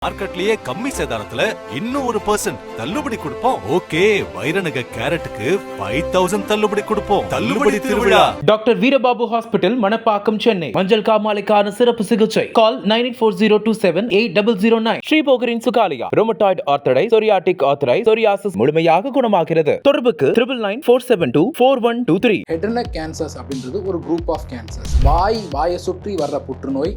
மார்க்கெட்லயே கம்மி சேதாரத்துல இன்னும் 1% தள்ளுபடி கொடுப்போம். ஓகே, வைரநக கேரட்டுக்கு 5000 தள்ளுபடி கொடுப்போம். தள்ளுபடி திருவிழா. Doctor Veerababu hospital, Manapakkam, Chennai. மஞ்சள் காமாலைக்கான சிறப்பு சிகிச்சை. கால் 9840278009. ஸ்ரீபோகரின் சுகாலியா ரோமட்டாய்டு ஆர்த்தரைட்டிஸ், சொரியாட்டிக் ஆர்த்தரைட்டிஸ், சொரியாசிஸ் முழுமையாக குணமாகிறது. தொடர்புக்கு 9994724123. ஹெட் அண்ட் நெக் கேன்சர்ஸ் அப்படின்றது ஒரு குரூப் ஆஃப் கேன்சர்ஸ். வாயை சுற்றி வர்ற புற்றுநோய்,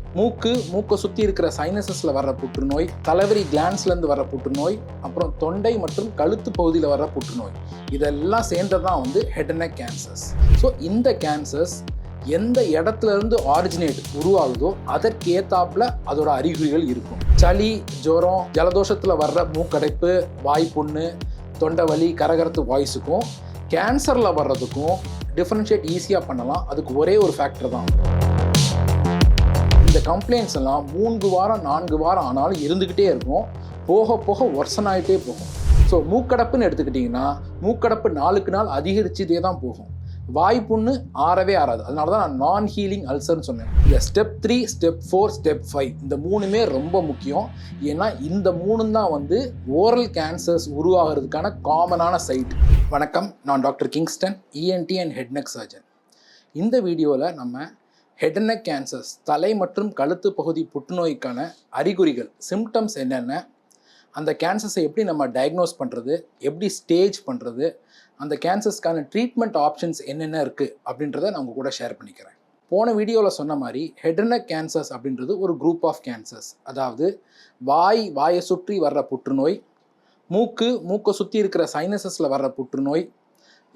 மூக்கை சுற்றி இருக்கிற சைனசஸ்ல வர்ற புற்றுநோய், தலைவரி கிளான்ஸ்லேருந்து வர புற்றுநோய், அப்புறம் தொண்டை மற்றும் கழுத்து பகுதியில் வர புற்றுநோய், இதெல்லாம் சேர்ந்ததான் head and neck cancers. So இந்த கேன்சர்ஸ் எந்த இடத்துல இருந்து ஆரிஜினேட் உருவாகுதோ அதற்கேத்தாப்புல அதோட அறிகுறிகள் இருக்கும். சளி, ஜுரம், ஜலதோஷத்தில் வர்ற மூக்கடைப்பு, வாய்ப்புண்ணு, தொண்டை வலி, கரகரத்து வாய்ஸுக்கும் கேன்சரில் வர்றதுக்கும் டிஃபரன்ஷியேட் ஈஸியாக பண்ணலாம். அதுக்கு ஒரே ஒரு ஃபேக்டர் தான். இந்த கம்ப்ளைண்ட்ஸ் எல்லாம் 3 வாரம் 4 வாரம் ஆனாலும் இருந்துக்கிட்டே இருக்கும். போக போக ஒர்சன் ஆகிட்டே போகும். ஸோ மூக்கடப்புன்னு எடுத்துக்கிட்டிங்கன்னா மூக்கடப்பு நாளுக்கு நாள் அதிகரிச்சுட்டே தான் போகும். வாய்ப்புண்ணு ஆறவே ஆறாது. அதனால தான் நான் நான் ஹீலிங் அல்சர்னு சொன்னேன். இந்த ஸ்டெப் 3, ஸ்டெப் 4, ஸ்டெப் 5 இந்த 3மே ரொம்ப முக்கியம். ஏன்னா இந்த 3 தான் ஓரல் கேன்சர்ஸ் உருவாகிறதுக்கான காமனான சைட். வணக்கம், நான் doctor Kingston, ENT and head neck surgeon. இந்த வீடியோவில் நம்ம ஹெட் அண்ட் நெக் கேன்சர்ஸ், தலை மற்றும் கழுத்து பகுதி புற்றுநோய்க்கான அறிகுறிகள், சிம்டம்ஸ் என்னென்ன, அந்த கேன்சர்ஸை எப்படி நம்ம டயக்னோஸ் பண்ணுறது, எப்படி ஸ்டேஜ் பண்ணுறது, அந்த கேன்சர்ஸ்க்கான ட்ரீட்மெண்ட் ஆப்ஷன்ஸ் என்னென்ன இருக்குது அப்படின்றத நான் உங்கள் கூட ஷேர் பண்ணிக்கிறேன். போன வீடியோவில் சொன்ன மாதிரி ஹெட் அண்ட் நெக் கேன்சர்ஸ் அப்படின்றது ஒரு குரூப் ஆஃப் கேன்சர்ஸ். அதாவது வாயை சுற்றி வர்ற புற்றுநோய், மூக்கை சுற்றி இருக்கிற சைனசஸில் வர்ற புற்றுநோய்,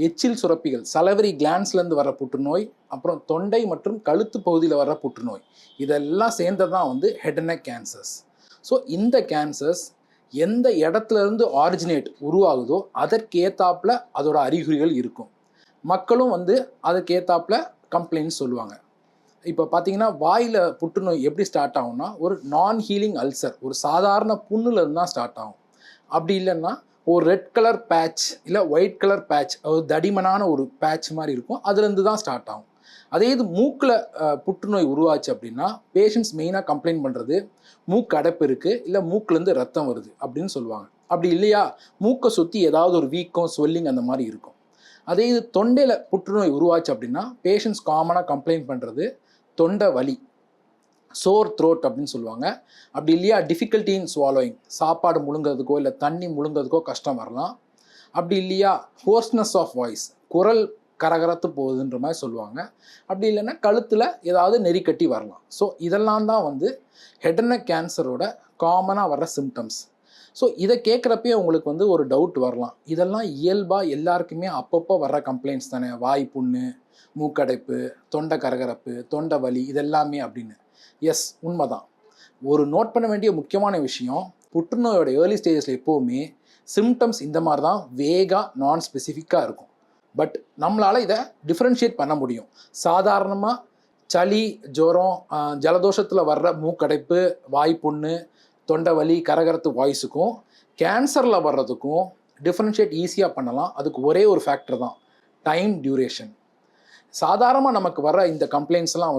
எச்சில் சுரப்பிகள், சலவரி கிளான்ஸ்லேருந்து வர புற்றுநோய், அப்புறம் தொண்டை மற்றும் கழுத்து பகுதியில் வர புற்றுநோய், இதெல்லாம் சேர்ந்ததான் head and neck cancers. So இந்த கேன்சர்ஸ் எந்த இடத்துல இருந்து ஆரிஜினேட் உருவாகுதோ அதற்கேத்தாப்புல அதோட அறிகுறிகள் இருக்கும். மக்களும் அதுக்கேத்தாப்புல கம்ப்ளைண்ட்ஸ் சொல்லுவாங்க. இப்போ பார்த்தீங்கன்னா வாயில் புற்றுநோய் எப்படி ஸ்டார்ட் ஆகும்னா, ஒரு நான் ஹீலிங் அல்சர், ஒரு சாதாரண புண்ணுல இருந்து தான் ஸ்டார்ட் ஆகும். அப்படி இல்லைன்னா ஒரு ரெட் கலர் பேட்ச் இல்லை ஒயிட் கலர் பேட்ச், ஒரு தடிமனான ஒரு பேட்ச் மாதிரி இருக்கும், அதுலேருந்து தான் ஸ்டார்ட் ஆகும். அதே இது மூக்கில் புற்றுநோய் உருவாச்சு அப்படின்னா பேஷண்ட்ஸ் மெயினாக கம்ப்ளைண்ட் பண்ணுறது மூக்கு அடைப்பு இருக்குது, இல்லை மூக்குலேருந்து ரத்தம் வருது அப்படின்னு சொல்லுவாங்க. அப்படி இல்லையா மூக்கை சுற்றி ஏதாவது ஒரு வீக்கம், ஸ்வெல்லிங் அந்த மாதிரி இருக்கும். அதே இது தொண்டையில் புற்றுநோய் உருவாச்சு அப்படின்னா பேஷண்ட்ஸ் காமனாக கம்ப்ளைண்ட் பண்ணுறது தொண்டை வலி, சோர் த்ரோட் அப்படின்னு சொல்லுவாங்க. அப்படி இல்லையா டிஃபிகல்ட்டி இன் ஸ்வாலோயிங், சாப்பாடு முழுங்கிறதுக்கோ இல்லை தண்ணி முழுங்கிறதுக்கோ கஷ்டம் வரலாம். அப்படி இல்லையா ஹோர்ஸ்னஸ் ஆஃப் வாய்ஸ், குரல் கரகரத்து போகுதுன்ற மாதிரி சொல்லுவாங்க. அப்படி இல்லைன்னா கழுத்தில் ஏதாவது நெறிக்கட்டி வரலாம். ஸோ இதெல்லாம் தான் ஹெட் அண்ட் நெக் கேன்சரோட காமனாக வர்ற சிம்டம்ஸ். ஸோ இதை கேட்குறப்பே உங்களுக்கு ஒரு டவுட் வரலாம், இதெல்லாம் இயல்பாக எல்லாருக்குமே அப்பப்போ வர்ற கம்ப்ளைண்ட்ஸ் தானே, வாய் புண்ணு, மூக்கடைப்பு, தொண்டை கரகரப்பு, தொண்டை வலி, இதெல்லாமே அப்படின்னு. எஸ், உண்மைதான். ஒரு நோட் பண்ண வேண்டிய முக்கியமான விஷயம், புற்றுநோயோட ஏர்லி ஸ்டேஜஸில் எப்போவுமே சிம்டம்ஸ் இந்த மாதிரி தான் வேகாக நான் ஸ்பெசிஃபிக்காக இருக்கும். பட் நம்மளால் இதை டிஃப்ரென்ஷியேட் பண்ண முடியும். சாதாரணமாக சளி, ஜுரம், ஜலதோஷத்தில் வர்ற மூக்கடைப்பு, வாய்ப்புண்ணு, தொண்டை வலி, கரகரத்து வாய்ஸுக்கும் கேன்சரில் வர்றதுக்கும் டிஃப்ரென்ஷியேட் ஈஸியாக பண்ணலாம். அதுக்கு ஒரே ஒரு ஃபேக்டர் தான், டைம் டியூரேஷன். சாதாரணமாக நமக்கு வர இந்த கம்ப்ளைண்ட்ஸ்லாம்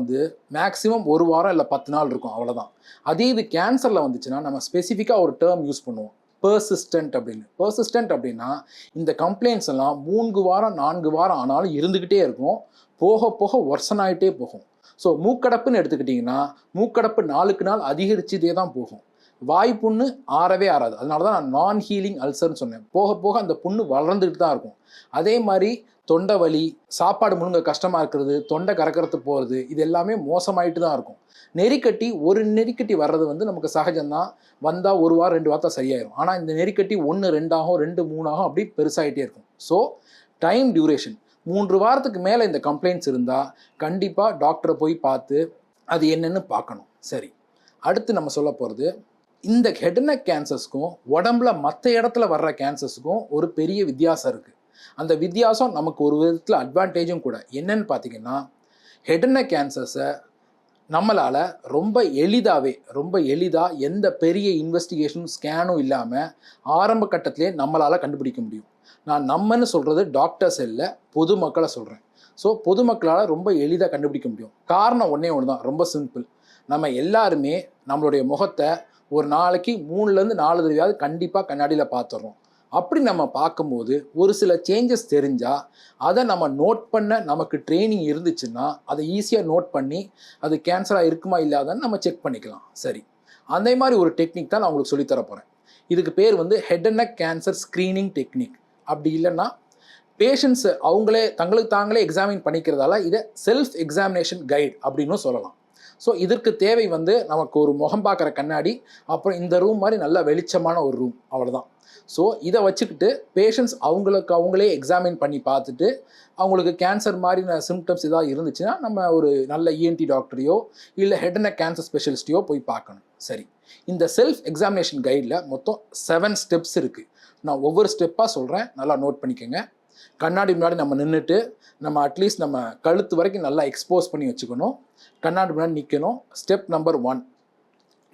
மேக்ஸிமம் 1 வாரம் இல்லை 10 நாள் இருக்கும், அவ்வளோதான். அதே இது கேன்சரில் வந்துச்சுன்னா நம்ம ஸ்பெசிஃபிக்காக ஒரு டேர்ம் யூஸ் பண்ணுவோம், பெர்சிஸ்டன்ட் அப்படின்னு. பெர்சிஸ்டன்ட் அப்படின்னா இந்த கம்ப்ளைண்ட்ஸ் எல்லாம் 3 வாரம் 4 வாரம் ஆனாலும் இருந்துக்கிட்டே இருக்கும். போக போக ஒர்சன் ஆகிட்டே போகும். ஸோ மூக்கடப்புன்னு எடுத்துக்கிட்டிங்கன்னா மூக்கடப்பு நாளுக்கு நாள் அதிகரிச்சுட்டே தான் போகும். வாய்ப்புண்ணு ஆறவே ஆறாது. அதனால தான் நான் நான் ஹீலிங் அல்சர்னு சொன்னேன். போக போக அந்த புண்ணு வளர்ந்துட்டு தான் இருக்கும். அதே மாதிரி தொண்டை வலி, சாப்பாடு முழுங்க கஷ்டமாக இருக்கிறது, தொண்டை கரக்கரத்து போகிறது, இது எல்லாமே மோசமாயிட்டு தான் இருக்கும். ஒரு நெறிக்கட்டி வர்றது நமக்கு சகஜம்தான். வந்தால் 1 வாரம் 2 வாரத்தை சரியாயிடும். ஆனால் இந்த நெறிக்கட்டி 1 2 ஆகும், 2 3 ஆகும், அப்படி பெருசாகிட்டே இருக்கும். ஸோ டைம் டியூரேஷன் 3 வாரத்துக்கு மேலே இந்த கம்ப்ளைண்ட்ஸ் இருந்தால் கண்டிப்பாக டாக்டரை போய் பார்த்து அது என்னென்னு பார்க்கணும். சரி, அடுத்து நம்ம சொல்ல போகிறது, இந்த ஹெட் அண்ட் நெக் கேன்சர்ஸ்க்கும் உடம்புல மற்ற இடத்துல வர்ற கேன்சர்ஸுக்கும் ஒரு பெரிய வித்தியாசம் இருக்குது. அந்த வித்தியாசம் நமக்கு ஒரு விதத்தில் அட்வான்டேஜும் கூட. என்னன்னு பார்த்தீங்கன்னா, ஹெட் அண்ட் நெக் கேன்சர்ஸை நம்மளால் ரொம்ப எளிதாக எந்த பெரிய இன்வெஸ்டிகேஷனும் ஸ்கேனும் இல்லாமல் ஆரம்ப கட்டத்திலே நம்மளால் கண்டுபிடிக்க முடியும். நான் நம்மன்னு சொல்கிறது டாக்டர்ஸ் இல்லை, பொதுமக்களை சொல்கிறேன். ஸோ பொதுமக்களால் ரொம்ப எளிதாக கண்டுபிடிக்க முடியும். காரணம் ஒன்றே ஒன்று தான், ரொம்ப சிம்பிள். நம்ம எல்லாருமே நம்மளுடைய முகத்தை ஒரு நாளைக்கு 3லேருந்து 4 தடவையாவது கண்டிப்பாக கண்ணாடியில் பார்த்துடுறோம். அப்படி நம்ம பார்க்கும்போது ஒரு சில சேஞ்சஸ் தெரிஞ்சால் அதை நம்ம நோட் பண்ண நமக்கு ட்ரைனிங் இருந்துச்சுன்னா அதை ஈஸியாக நோட் பண்ணி அது கேன்சராக இருக்குமா இல்லாதான்னு நம்ம செக் பண்ணிக்கலாம். சரி, அதே மாதிரி ஒரு டெக்னிக் தான் நான் உங்களுக்கு சொல்லித்தர போகிறேன். இதுக்கு பேர் வந்து head and neck cancer screening technique. அப்படி இல்லைன்னா பேஷண்ட்ஸ் அவங்களே தங்களுக்கு தாங்களே எக்ஸாமின் பண்ணிக்கிறதால இதை செல்ஃப் எக்ஸாமினேஷன் கைட் அப்படின்னு சொல்லலாம். ஸோ இதற்கு தேவை வந்து நமக்கு ஒரு முகம் பார்க்குற கண்ணாடி, அப்புறம் இந்த ரூம் மாதிரி நல்ல வெளிச்சமான ஒரு ரூம், அவ்வளோதான். ஸோ இதை வச்சுக்கிட்டு பேஷண்ட்ஸ் அவங்களே எக்ஸாமின் பண்ணி பார்த்துட்டு அவங்களுக்கு கேன்சர் மாதிரின சிம்டம்ஸ் ஏதாவது இருந்துச்சுன்னா நம்ம ஒரு நல்ல இஎன்டி டாக்டரையோ இல்லை ஹெட் அண்ட் நெக் கேன்சர் ஸ்பெஷலிஸ்ட்டையோ போய் பார்க்கணும். சரி, இந்த செல்ஃப் எக்ஸாமினேஷன் கைடில் மொத்தம் 7 ஸ்டெப்ஸ் இருக்குது. நான் ஒவ்வொரு ஸ்டெப்பாக சொல்கிறேன், நல்லா நோட் பண்ணிக்கோங்க. கண்ணாடி முன்னாடி நம்ம நின்றுட்டு நம்ம அட்லீஸ்ட் நம்ம கழுத்து வரைக்கும் நல்லா எக்ஸ்போஸ் பண்ணி வச்சுக்கணும். கண்ணாடி முன்னாடி நிற்கணும். ஸ்டெப் நம்பர் 1,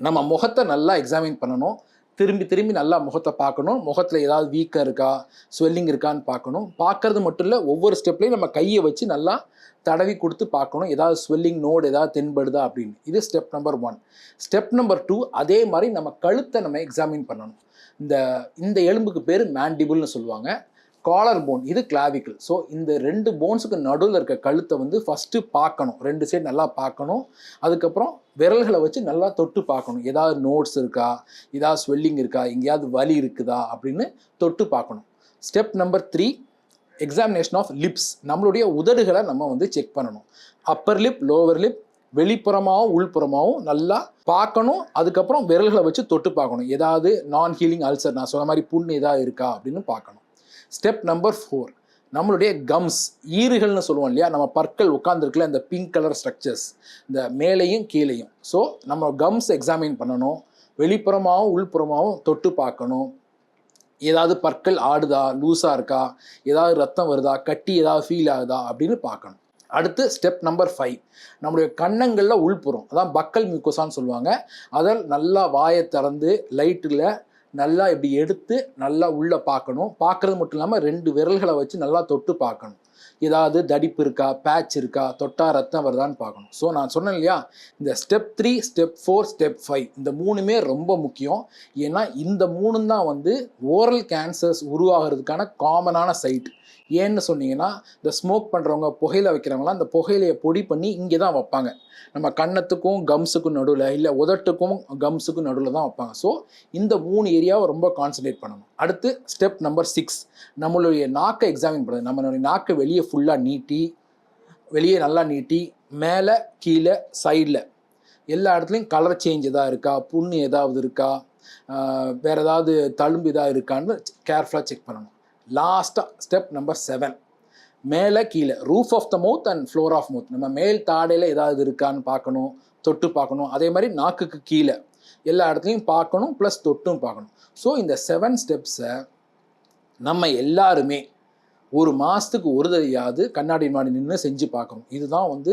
நம்ம முகத்தை நல்லா எக்ஸாமின் பண்ணணும். திரும்பி நல்லா முகத்தை பார்க்கணும். முகத்தில் ஏதாவது வீக்கம் இருக்கா, ஸ்வெல்லிங் இருக்கான்னு பார்க்கணும். பார்க்கறது மட்டும் இல்லை, ஒவ்வொரு ஸ்டெப்லையும் நம்ம கையை வச்சு நல்லா தடவி கொடுத்து பார்க்கணும், ஏதாவது ஸ்வெல்லிங் நோடு ஏதாவது தென்படுதா அப்படின்னு. இது ஸ்டெப் நம்பர் 1. ஸ்டெப் நம்பர் 2, அதே மாதிரி நம்ம கழுத்தை நம்ம எக்ஸாமின் பண்ணணும். இந்த எலும்புக்கு பேர் மேண்டிபிள்னு சொல்லுவாங்க. காலர் போன் இது கிளாவிக்கல். ஸோ இந்த 2 போன்ஸுக்கு நடுவில் இருக்க கழுத்தை வந்து ஃபஸ்ட்டு பார்க்கணும். 2 சைடு நல்லா பார்க்கணும். அதுக்கப்புறம் விரல்களை வச்சு நல்லா தொட்டு பார்க்கணும். ஏதாவது நோட்ஸ் இருக்கா, ஏதாவது ஸ்வெல்லிங் இருக்கா, எங்கேயாவது வலி இருக்குதா அப்படின்னு தொட்டு பார்க்கணும். Step number 3, examination of lips. நம்மளுடைய உதடுகளை நம்ம வந்து செக் பண்ணணும். அப்பர் லிப், லோவர் லிப், வெளிப்புறமாகவும் உள்புறமாகவும் நல்லா பார்க்கணும். அதுக்கப்புறம் விரல்களை வச்சு தொட்டு பார்க்கணும். ஏதாவது நான் ஹீலிங் அல்சர், நான் சொன்ன மாதிரி புண்ணு ஏதாவது இருக்கா அப்படின்னு பார்க்கணும். ஸ்டெப் நம்பர் 4, நம்மளுடைய கம்ஸ், ஈறுகள்னு சொல்லுவோம் இல்லையா, நம்ம பற்கள் உட்காந்துருக்குல இந்த பிங்க் கலர் ஸ்ட்ரக்சர்ஸ், இந்த மேலேயும் கீழேயும். ஸோ நம்ம கம்ஸ் எக்ஸாமின் பண்ணணும். வெளிப்புறமாகவும் உள்புறமாகவும் தொட்டு பார்க்கணும். ஏதாவது பற்கள் ஆடுதா, லூஸாக இருக்கா, ஏதாவது ரத்தம் வருதா, கட்டி ஏதாவது ஃபீல் ஆகுதா அப்படின்னு பார்க்கணும். அடுத்து ஸ்டெப் நம்பர் 5, நம்மளுடைய கன்னங்களில் உள்புறம், அதான் பக்கல் மியூக்கோசான்னு சொல்லுவாங்க. அதை நல்லா வாயை திறந்து லைட்டில் நல்லா இப்படி எடுத்து நல்லா உள்ளே பார்க்கணும். பார்க்குறது மட்டும் இல்லாமல் 2 விரல்களை வச்சு நல்லா தொட்டு பார்க்கணும். ஏதாவது தடிப்பு இருக்கா, பேட்ச் இருக்கா, தொட்டா ரத்தம் வருதான்னு பார்க்கணும். ஸோ நான் சொன்னேன் இல்லையா, இந்த ஸ்டெப் 3, ஸ்டெப் 4, ஸ்டெப் 5 இந்த 3மே ரொம்ப முக்கியம். ஏன்னா இந்த 3 தான் வந்து ஓரல் கேன்சர்ஸ் உருவாகிறதுக்கான காமனான சைட். ஏன்னு சொன்னீங்கன்னா, இந்த ஸ்மோக் பண்ணுறவங்க, புகையில வைக்கிறவங்களாம் அந்த புகையிலையை பொடி பண்ணி இங்கே தான் வைப்பாங்க. நம்ம கன்னத்துக்கும் கம்ஸுக்கும் நடுவில், இல்லை உதட்டுக்கும் கம்ஸுக்கும் நடுவில் தான் வைப்பாங்க. ஸோ இந்த 3 ஏரியாவை ரொம்ப கான்சன்ட்ரேட் பண்ணணும். அடுத்து ஸ்டெப் நம்பர் 6, நம்மளுடைய நாக்கை எக்ஸாமின் பண்ணுறது. நம்மளுடைய நாக்கை வெளியே ஃபுல்லாக நீட்டி, வெளியே நல்லா நீட்டி, மேலே கீழே சைடில் எல்லா இடத்துலையும் கலர் சேஞ்ச் எதாவது இருக்கா, புண்ணு ஏதாவது இருக்கா, வேறு ஏதாவது தழும்பு எதாவது இருக்கான்னு கேர்ஃபுல்லாக செக் பண்ணணும். லாஸ்ட்டாக ஸ்டெப் நம்பர் 7, மேலே கீழே roof of the mouth and floor of mouth, நம்ம மேல் தாடையில் ஏதாவது இருக்கான்னு பார்க்கணும், தொட்டு பார்க்கணும். அதே மாதிரி நாக்குக்கு கீழே எல்லா இடத்துலையும் பார்க்கணும், ப்ளஸ் தொட்டும் பார்க்கணும். ஸோ இந்த 7 ஸ்டெப்ஸை நம்ம எல்லாருமே ஒரு மாதத்துக்கு ஒரு தடவையாவது கண்ணாடி முன்னாடி நின்று செஞ்சு பார்க்கணும். இதுதான் வந்து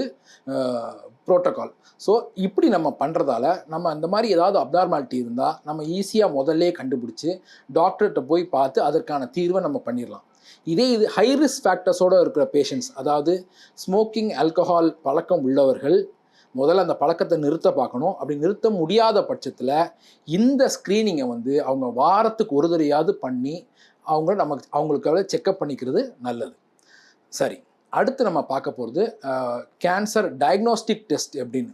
ப்ரோட்டோகால். ஸோ இப்படி நம்ம பண்ணுறதால நம்ம அந்த மாதிரி ஏதாவது அப்நார்மாலிட்டி இருந்தால் நம்ம ஈஸியாக முதல்லே கண்டுபிடிச்சி டாக்டர்கிட்ட போய் பார்த்து அதற்கான தீர்வை நம்ம பண்ணிடலாம். இது ஹை ரிஸ்க் ஃபேக்டர்ஸோடு இருக்கிற பேஷண்ட்ஸ், அதாவது ஸ்மோக்கிங், ஆல்கஹால் பழக்கம் உள்ளவர்கள் முதல்ல அந்த பழக்கத்தை நிறுத்த பார்க்கணும். அப்படி நிறுத்த முடியாத பட்சத்தில் இந்த ஸ்க்ரீனிங்கை வந்து அவங்க வாரத்துக்கு ஒரு தடவையாவது பண்ணி அவங்களுக்காக செக்கப் பண்ணிக்கிறது நல்லது. சரி, அடுத்து நம்ம பார்க்க போகிறது கேன்சர் டயக்னோஸ்டிக் டெஸ்ட் எப்படின்னு.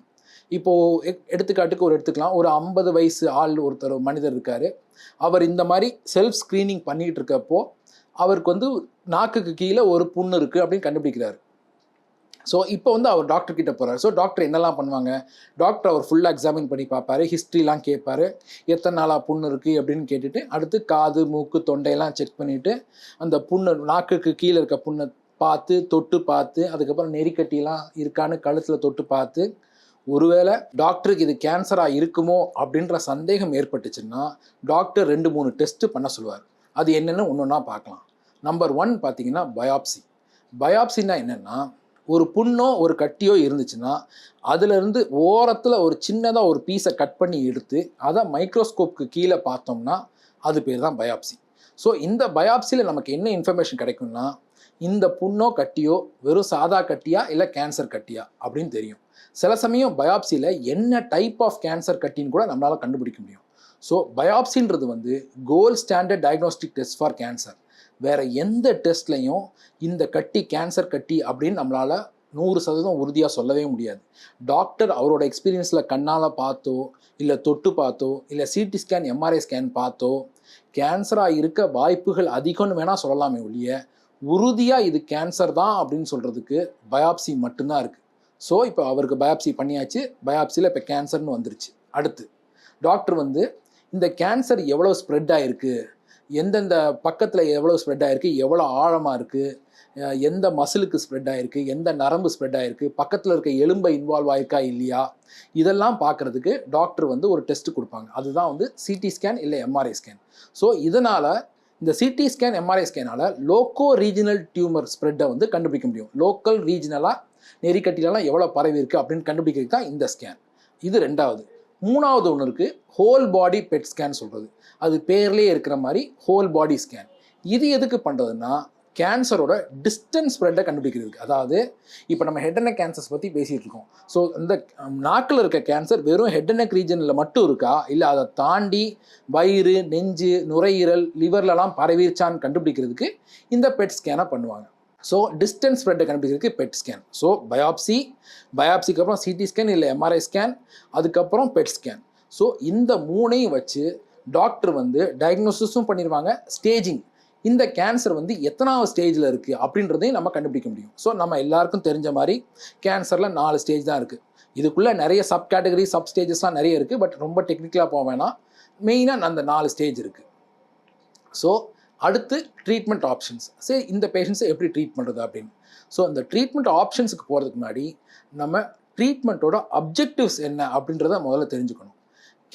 இப்போது எடுத்துக்காட்டுக்கு எடுத்துக்கலாம், ஒரு 50 வயசு ஒருத்தர் மனிதர் இருக்கார். அவர் இந்த மாதிரி செல்ஃப் ஸ்க்ரீனிங் பண்ணிகிட்டு இருக்கப்போ அவருக்கு வந்து நாக்குக்கு கீழே ஒரு புண்ணு இருக்குது அப்படின்னு கண்டுபிடிக்கிறாரு. ஸோ இப்போ வந்து அவர் டாக்டர் கிட்ட போகிறார். ஸோ டாக்டர் என்னெல்லாம் பண்ணுவாங்க, டாக்டர் அவர் ஃபுல்லாக எக்ஸாமின் பண்ணி பார்ப்பாரு, ஹிஸ்ட்ரிலாம் கேட்பார், எத்தனை நாளாக புண்ணு இருக்குது அப்படின்னு கேட்டுட்டு, அடுத்து காது, மூக்கு, தொண்டையெல்லாம் செக் பண்ணிவிட்டு அந்த புண்ணு, நாக்குக்கு கீழே இருக்க புண்ணை பார்த்து தொட்டு பார்த்து, அதுக்கப்புறம் நெறிக்கட்டிலாம் இருக்கான்னு கழுத்தில் தொட்டு பார்த்து, ஒருவேளை டாக்டருக்கு இது கேன்சராக இருக்குமோ அப்படின்ற சந்தேகம் ஏற்பட்டுச்சுன்னா டாக்டர் 2-3 டெஸ்ட்டு பண்ண சொல்லுவார். அது என்னென்னு ஒன்று ஒன்றா பார்க்கலாம். நம்பர் 1 பார்த்தீங்கன்னா பயாப்சி. பயாப்சின்னா என்னென்னா, ஒரு புண்ணோ ஒரு கட்டியோ இருந்துச்சுன்னா அதுலேருந்து ஓரத்தில் ஒரு சின்னதாக ஒரு பீஸை கட் பண்ணி எடுத்து அதை மைக்ரோஸ்கோப்புக்கு கீழே பார்த்தோம்னா அது பேர் தான் பயாப்சி. ஸோ இந்த பயாப்சியில் நமக்கு என்ன இன்ஃபர்மேஷன் கிடைக்கும்னா, இந்த புண்ணோ கட்டியோ வெறும் சாதா கட்டியா இல்லை கேன்சர் கட்டியா அப்படின்னு தெரியும். சில சமயம் பயாப்சியில் என்ன டைப் ஆஃப் கேன்சர் கட்டின்னு கூட நம்மளால் கண்டுபிடிக்க முடியும். ஸோ பயாப்சின்றது வந்து gold standard diagnostic test for cancer. வேற எந்த டெஸ்ட்லையும் இந்த கட்டி கேன்சர் கட்டி அப்படின்னு நம்மளால 100% உறுதியாக சொல்லவே முடியாது. டாக்டர் அவரோட எக்ஸ்பீரியன்ஸில் கண்ணால் பார்த்தோ இல்லை தொட்டு பார்த்தோ இல்லை சிடி ஸ்கேன் எம்ஆர்ஐ ஸ்கேன் பார்த்தோ கேன்சராக இருக்க வாய்ப்புகள் அதிகம்னு வேணால் சொல்லலாமே ஒழிய உறுதியாக இது கேன்சர் தான் அப்படின்னு சொல்கிறதுக்கு பயாப்சி மட்டும்தான் இருக்குது. ஸோ இப்போ அவருக்கு பயாப்சி பண்ணியாச்சு, பயாப்சியில் இப்போ கேன்சர்னு வந்துருச்சு. அடுத்து டாக்டர் வந்து இந்த கேன்சர் எவ்வளோ ஸ்ப்ரெட் ஆகிருக்கு, எந்தெந்த பக்கத்தில் எவ்வளோ ஸ்ப்ரெட் ஆகிருக்கு, எவ்வளோ ஆழமாக இருக்குது, எந்த மசிலுக்கு ஸ்ப்ரெட் ஆகிருக்கு, எந்த நரம்பு ஸ்ப்ரெட் ஆகிருக்கு, பக்கத்தில் இருக்க எலும்பை இன்வால்வ் ஆகிருக்கா இல்லையா, இதெல்லாம் பார்க்குறதுக்கு டாக்டர் வந்து ஒரு டெஸ்ட் கொடுப்பாங்க. அதுதான் வந்து சிடி ஸ்கேன் இல்லை எம்ஆர்ஐ ஸ்கேன். ஸோ இதனால் இந்த சிடி ஸ்கேன் எம்ஆர்ஐ ஸ்கேனால் லோக்கோ ரீஜனல் டியூமர் ஸ்ப்ரெட்டை வந்து கண்டுபிடிக்க முடியும். லோக்கல் ரீஜனலாக நெறிக்கட்டிலலாம் எவ்வளோ பரவி இருக்குது அப்படின்னு கண்டுபிடிக்கிறது தான் இந்த ஸ்கேன். இது ரெண்டாவது. மூணாவது ஒன்று இருக்குது, ஹோல் பாடி பெட் ஸ்கேன் சொல்கிறது. அது பேர்லேயே இருக்கிற மாதிரி ஹோல் பாடி ஸ்கேன். இது எதுக்கு பண்ணுறதுன்னா கேன்சரோட டிஸ்டன்ஸ் ஸ்ப்ரெட்டை கண்டுபிடிக்கிறதுக்கு. அதாவது இப்போ நம்ம ஹெட் அண்ட் நெக் கேன்சர்ஸ் பற்றி பேசிகிட்டு இருக்கோம். ஸோ இந்த நாக்கில் இருக்க கேன்சர் வெறும் ஹெட் அண்ட் நெக் ரீஜனில் மட்டும் இருக்கா, இல்லை அதை தாண்டி வயிறு, நெஞ்சு, நுரையீரல், லிவர்லலாம் பரவிருச்சான்னு கண்டுபிடிக்கிறதுக்கு இந்த பெட் ஸ்கேனை பண்ணுவாங்க. ஸோ டிஸ்டன்ஸ் ஸ்ப்ரெட்டை கண்டுபிடிக்கிறதுக்கு பெட் ஸ்கேன். ஸோ பயாப்சிக்கு அப்புறம் சிடி ஸ்கேன் இல்லை எம்ஆர்ஐ ஸ்கேன், அதுக்கப்புறம் பெட் ஸ்கேன். ஸோ இந்த மூணையும் வச்சு டாக்டர் வந்து டயக்னோசிஸும் பண்ணிடுவாங்க, ஸ்டேஜிங், இந்த கேன்சர் வந்து எத்தனாவது ஸ்டேஜில் இருக்குது அப்படின்றதையும் நம்ம கண்டுபிடிக்க முடியும். ஸோ நம்ம எல்லாருக்கும் தெரிஞ்ச மாதிரி கேன்சரில் 4 ஸ்டேஜ் தான் இருக்குது. இதுக்குள்ளே நிறைய சப் கேட்டகரி சப் ஸ்டேஜஸ்லாம் நிறைய இருக்குது. பட் ரொம்ப டெக்னிக்கலாக போக வேணாம், மெயினாக அந்த 4 ஸ்டேஜ் இருக்குது. ஸோ அடுத்து ட்ரீட்மெண்ட் ஆப்ஷன்ஸ். சரி, இந்த பேஷண்ட்ஸை எப்படி ட்ரீட் பண்ணுறது அப்படின்னு. ஸோ இந்த ட்ரீட்மெண்ட் ஆப்ஷன்ஸுக்கு போகிறதுக்கு முன்னாடி நம்ம ட்ரீட்மெண்ட்டோட அப்ஜெக்டிவ்ஸ் என்ன அப்படின்றத முதல்ல தெரிஞ்சுக்கணும்.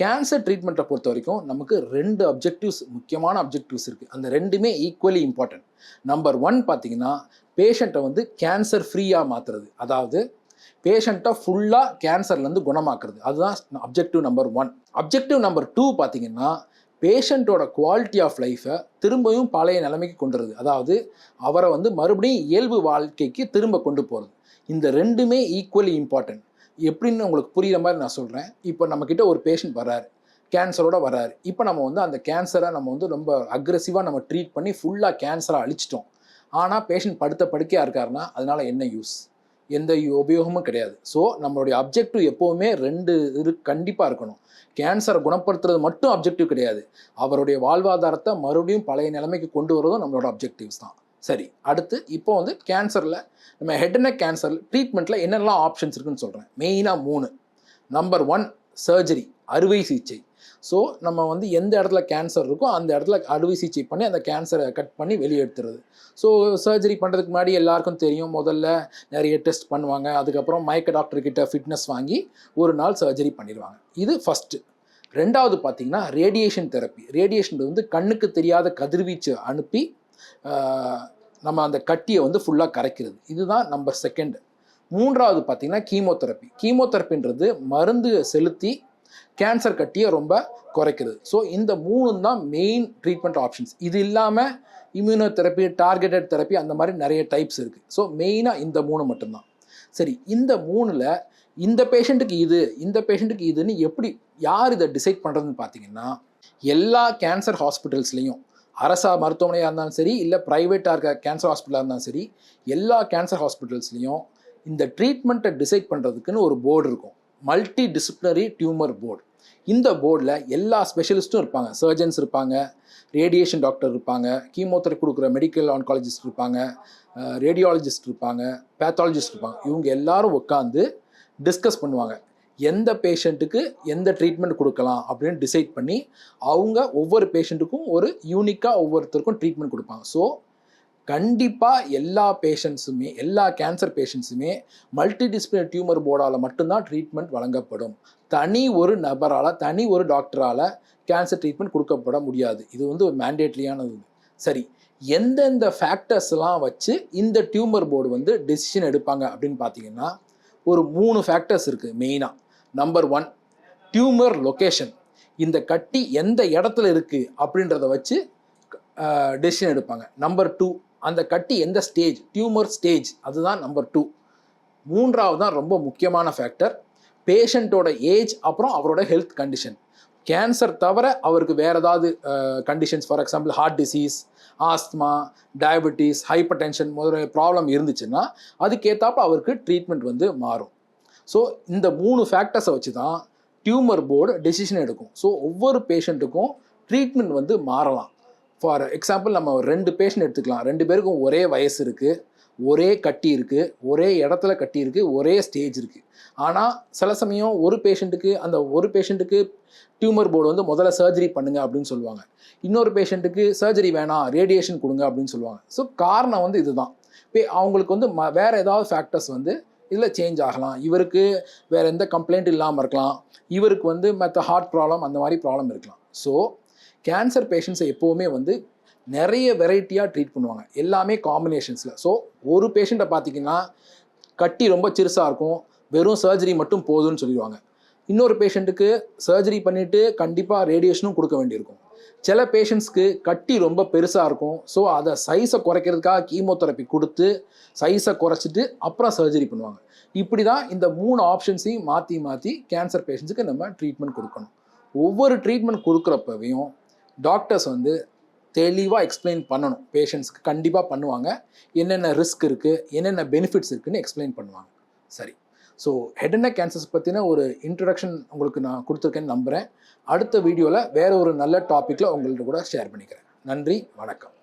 கேன்சர் ட்ரீட்மெண்ட்டை பொறுத்த வரைக்கும் நமக்கு 2 அப்ஜெக்டிவ்ஸ், முக்கியமான அப்ஜெக்டிவ்ஸ் இருக்குது. அந்த ரெண்டுமே ஈக்குவலி இம்பார்ட்டன்ட். நம்பர் 1 பார்த்தீங்கன்னா பேஷண்ட்டை வந்து கேன்சர் ஃப்ரீயாக மாற்றுறது. அதாவது பேஷண்ட்டை ஃபுல்லாக கேன்சர்லேருந்து குணமாக்குறது. அதுதான் அப்ஜெக்டிவ் நம்பர் 1. அப்ஜெக்டிவ் நம்பர் 2 பார்த்தீங்கன்னா பேஷண்ட்டோட குவாலிட்டி ஆஃப் லைஃப்பை திரும்பவும் பழைய நிலைமைக்கு கொண்டு வருது. அதாவது அவரை வந்து மறுபடியும் இயல்பு வாழ்க்கைக்கு திரும்ப கொண்டு போகிறது. இந்த ரெண்டுமே ஈக்குவலி இம்பார்ட்டன்ட். எப்படின்னு உங்களுக்கு புரிகிற மாதிரி நான் சொல்கிறேன். இப்போ நம்மக்கிட்ட ஒரு பேஷண்ட் வர்றாரு, கேன்சரோட வர்றாரு. இப்போ நம்ம வந்து அந்த கேன்சரை நம்ம வந்து ரொம்ப அக்ரெசிவாக நம்ம ட்ரீட் பண்ணி ஃபுல்லாக கேன்சரை அழிச்சிட்டோம். ஆனால் பேஷண்ட் படுத்த படுக்கையாக இருக்காருன்னா அதனால் என்ன யூஸ்? எந்த உபயோகமும் கிடையாது. ஸோ நம்மளுடைய அப்ஜெக்டிவ் எப்போவுமே 2 கண்டிப்பாக இருக்கணும். கேன்சரை குணப்படுத்துறது மட்டும் அப்ஜெக்டிவ் கிடையாது, அவருடைய வாழ்வாதாரத்தை மறுபடியும் பழைய நிலைமைக்கு கொண்டு வரதும் நம்மளோட அப்ஜெக்டிவ்ஸ் தான். சரி, அடுத்து இப்போ வந்து கேன்சரில் நம்ம ஹெட் அண்ட் நெக் கேன்சர் ட்ரீட்மெண்ட்டில் என்னெல்லாம் ஆப்ஷன்ஸ் இருக்குன்னு சொல்கிறேன். மெயினாக 3. நம்பர் 1 சர்ஜரி, அறுவை சிகிச்சை. ஸோ நம்ம வந்து எந்த இடத்துல கேன்சர் இருக்கோ அந்த இடத்துல அறுவை சிகிச்சை பண்ணி அந்த கேன்சரை கட் பண்ணி வெளியே எடுத்துறது. ஸோ சர்ஜரி பண்ணுறதுக்கு முன்னாடி எல்லாருக்கும் தெரியும், முதல்ல நிறைய டெஸ்ட் பண்ணுவாங்க. அதுக்கப்புறம் மயக்க டாக்டர்கிட்ட ஃபிட்னஸ் வாங்கி ஒரு நாள் சர்ஜரி பண்ணிடுவாங்க. இது ஃபஸ்ட்டு. ரெண்டாவது பார்த்தீங்கன்னா ரேடியேஷன் தெரப்பி. ரேடியேஷன் வந்து கண்ணுக்கு தெரியாத கதிர்வீச்சு அனுப்பி நம்ம அந்த கட்டியை வந்து ஃபுல்லாக கரைக்கிறது. இதுதான் நம்பர் 2. மூன்றாவது பார்த்தீங்கன்னா கீமோதெரப்பி. கீமோதெரப்பின்றது மருந்து செலுத்தி கேன்சர் கட்டியை ரொம்ப குறைக்கிறது. ஸோ இந்த 3 தான் மெயின் ட்ரீட்மெண்ட் ஆப்ஷன்ஸ். இது இல்லாமல் இம்யூனோதெரப்பி, டார்கெட்டட் தெரப்பி, அந்த மாதிரி நிறைய டைப்ஸ் இருக்குது. ஸோ மெயினாக இந்த 3 மட்டும்தான். சரி, இந்த 3ல் இந்த பேஷண்ட்டுக்கு இது, இந்த பேஷண்ட்டுக்கு இதுன்னு எப்படி யார் இதை டிசைட் பண்ணுறதுன்னு பார்த்தீங்கன்னா, எல்லா கேன்சர் ஹாஸ்பிட்டல்ஸ்லேயும், அரசு மருத்துவமனையாக இருந்தாலும் சரி இல்லை ப்ரைவேட்டாக இருக்க கேன்சர் ஹாஸ்பிட்டலாக இருந்தாலும் சரி, எல்லா கேன்சர் ஹாஸ்பிட்டல்ஸ்லேயும் இந்த ட்ரீட்மெண்ட்டை டிசைட் பண்ணுறதுக்குன்னு ஒரு போர்டு இருக்கும், மல்டி டிசிப்ளினரி டியூமர் போர்டு. இந்த போர்டில் எல்லா ஸ்பெஷலிஸ்ட்டும் இருப்பாங்க. சர்ஜன்ஸ் இருப்பாங்க, ரேடியேஷன் டாக்டர் இருப்பாங்க, கீமோதெரப்பி கொடுக்குற மெடிக்கல் ஆன்காலஜிஸ்ட் இருப்பாங்க, ரேடியாலஜிஸ்ட் இருப்பாங்க, பேத்தாலஜிஸ்ட் இருப்பாங்க. இவங்க எல்லாரும் உட்காந்து டிஸ்கஸ் பண்ணுவாங்க, எந்த பேஷண்ட்டுக்கு எந்த ட்ரீட்மெண்ட் கொடுக்கலாம் அப்படின்னு டிசைட் பண்ணி அவங்க ஒவ்வொரு பேஷண்ட்டுக்கும் ஒரு யூனிக்காக ஒவ்வொருத்தருக்கும் ட்ரீட்மெண்ட் கொடுப்பாங்க. ஸோ கண்டிப்பாக எல்லா பேஷண்ட்ஸுமே, எல்லா கேன்சர் பேஷண்ட்ஸுமே மல்டி டிசிப்ளினரி டியூமர் போர்டால் மட்டும்தான் ட்ரீட்மெண்ட் வழங்கப்படும். தனி ஒரு நபரால், தனி ஒரு டாக்டரால் கேன்சர் ட்ரீட்மெண்ட் கொடுக்கப்பட முடியாது. இது வந்து ஒரு மேண்டேட்ரியானது. சரி, எந்தெந்த ஃபேக்டர்ஸ்லாம் வச்சு இந்த டியூமர் போர்டு வந்து டெசிஷன் எடுப்பாங்க அப்படின்னு பார்த்தீங்கன்னா, ஒரு 3 ஃபேக்டர்ஸ் இருக்குது மெயினாக. Number 1 tumour location. இந்த கட்டி எந்த இடத்துல இருக்குது அப்படின்றத வச்சு டெசிஷன் எடுப்பாங்க. நம்பர் 2 அந்த கட்டி எந்த ஸ்டேஜ், டியூமர் ஸ்டேஜ், அதுதான் நம்பர் 2. மூன்றாவது தான் ரொம்ப முக்கியமான ஃபேக்டர், பேஷண்ட்டோட ஏஜ், அப்புறம் அவரோட ஹெல்த் கண்டிஷன். கேன்சர் தவிர அவருக்கு வேறு ஏதாவது conditions, for example heart disease, asthma, diabetes, hyper tension முதல்ல ப்ராப்ளம் இருந்துச்சுன்னா அதுக்கேற்றாப்புல அவருக்கு ட்ரீட்மெண்ட் வந்து மாறும். ஸோ இந்த 3 ஃபேக்டர்ஸை வச்சு தான் டியூமர் போர்டு டெசிஷன் எடுக்கும். ஸோ ஒவ்வொரு பேஷண்ட்டுக்கும் ட்ரீட்மெண்ட் வந்து மாறலாம். ஃபார் எக்ஸாம்பிள் நம்ம 2 பேஷண்ட் எடுத்துக்கலாம். 2 பேருக்கும் ஒரே வயசு இருக்குது, ஒரே கட்டி இருக்குது, ஒரே இடத்துல கட்டி இருக்குது, ஒரே ஸ்டேஜ் இருக்குது. ஆனால் சில சமயம் ஒரு பேஷண்ட்டுக்கு டியூமர் போர்டு வந்து முதல்ல சர்ஜரி பண்ணுங்க அப்படின்னு சொல்லுவாங்க. இன்னொரு பேஷண்ட்டுக்கு சர்ஜரி வேணாம், ரேடியேஷன் கொடுங்க அப்படின்னு சொல்லுவாங்க. ஸோ காரணம் வந்து இதுதான். இப்போ அவங்களுக்கு வந்து வேறு ஏதாவது ஃபேக்டர்ஸ் வந்து இதில் சேஞ்ச் ஆகலாம். இவருக்கு வேறு எந்த கம்ப்ளைண்ட் இல்லாமல் இருக்கலாம், இவருக்கு வந்து மற்ற ஹார்ட் ப்ராப்ளம் அந்த மாதிரி ப்ராப்ளம் இருக்கலாம். ஸோ கேன்சர் பேஷண்ட்ஸை எப்போவுமே வந்து நிறைய வெரைட்டியாக ட்ரீட் பண்ணுவாங்க, எல்லாமே காம்பினேஷன்ஸில். ஸோ ஒரு பேஷண்ட்டை பார்த்திங்கன்னா கட்டி ரொம்ப சிறுசாக இருக்கும், வெறும் சர்ஜரி மட்டும் போதும்னு சொல்லிடுவாங்க. இன்னொரு பேஷண்ட்டுக்கு சர்ஜரி பண்ணிவிட்டு கண்டிப்பாக ரேடியேஷனும் கொடுக்க வேண்டியிருக்கும். சில பேஷண்ட்ஸ்க்கு கட்டி ரொம்ப பெருசாக இருக்கும், ஸோ அதை சைஸை குறைக்கிறதுக்காக கீமோதெரப்பி கொடுத்து சைஸை குறைச்சிட்டு அப்புறம் சர்ஜரி பண்ணுவாங்க. இப்படி தான் இந்த 3 ஆப்ஷன்ஸையும் மாற்றி மாற்றி கேன்சர் பேஷண்ட்ஸுக்கு நம்ம ட்ரீட்மெண்ட் கொடுக்கணும். ஒவ்வொரு ட்ரீட்மெண்ட் கொடுக்குறப்பவையும் டாக்டர்ஸ் வந்து தெளிவாக எக்ஸ்பிளைன் பண்ணணும். பேஷண்ட்ஸ்க்கு கண்டிப்பாக பண்ணுவாங்க. என்னென்ன ரிஸ்க் இருக்குது, என்னென்ன பெனிஃபிட்ஸ் இருக்குதுன்னு எக்ஸ்பிளைன் பண்ணுவாங்க. சரி, so head and neck cancers பற்றின ஒரு இன்ட்ரடக்ஷன் உங்களுக்கு நான் கொடுத்துருக்கேன்னு நம்புகிறேன். அடுத்த வீடியோவில் வேறு ஒரு நல்ல டாப்பிக்கில் உங்கள்கிட்ட கூட ஷேர் பண்ணிக்கிறேன். நன்றி, வணக்கம்.